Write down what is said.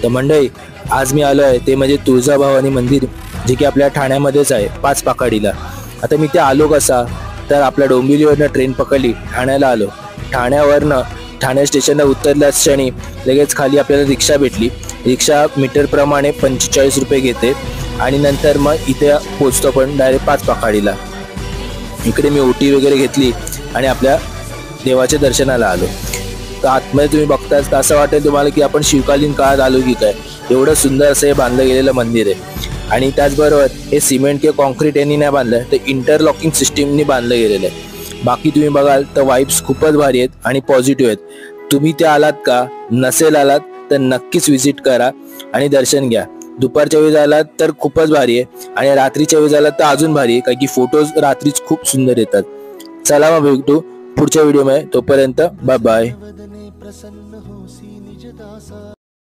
तर मंडळी आज मी आलो आहे ते म्हणजे तुळजाभवानी मंदिर, जे की आपल्या ठाण्यामध्येच आहे, 5 पाकाडीला. आता मी ते आलो कसा, तर आपल्या डोंबिवलीवरनं ट्रेन पकडली, ठाण्याला आलो. ठाण्यावरनं ठाणे स्टेशनला उतरल्याच क्षणी लगेच खाली आपल्याला रिक्षा भेटली. रिक्षा मीटरप्रमाणे 45 रुपये घेते आणि नंतर मग इथे पोचतो पण डायरेक्ट 5 पाकाडीला. इकडे मी ओटी वगैरे घेतली आणि आपल्या देवाच्या दर्शनाला आलो. तर आतमध्ये तुम्ही बघताच तर असं वाटेल तुम्हाला की आपण शिवकालीन काळात आलो की काय. एवढं सुंदर असं हे बांधलं गेलेलं मंदिर आहे. आणि त्याचबरोबर हे सिमेंट किंवा कॉन्क्रीट यांनी नाही बांधलं, तर इंटरलॉकिंग सिस्टीमनी बांधलं गेलेलं आहे. बाकी तुम्ही बघाल तर वाईब्स खूपच भारी आहेत आणि पॉझिटिव्ह आहेत. तुम्ही ते आलात का, नसेल आलात तर नक्कीच व्हिजिट करा आणि दर्शन घ्या. दुपारच्या वेळी आलात तर खूपच भारी आहे आणि रात्रीच्या वेळी आलात तर अजून भारी आहे, कारण की फोटोज रात्रीच खूप सुंदर येतात. चला मग भेटू पुढच्या व्हिडिओमध्ये. तोपर्यंत बाय बाय.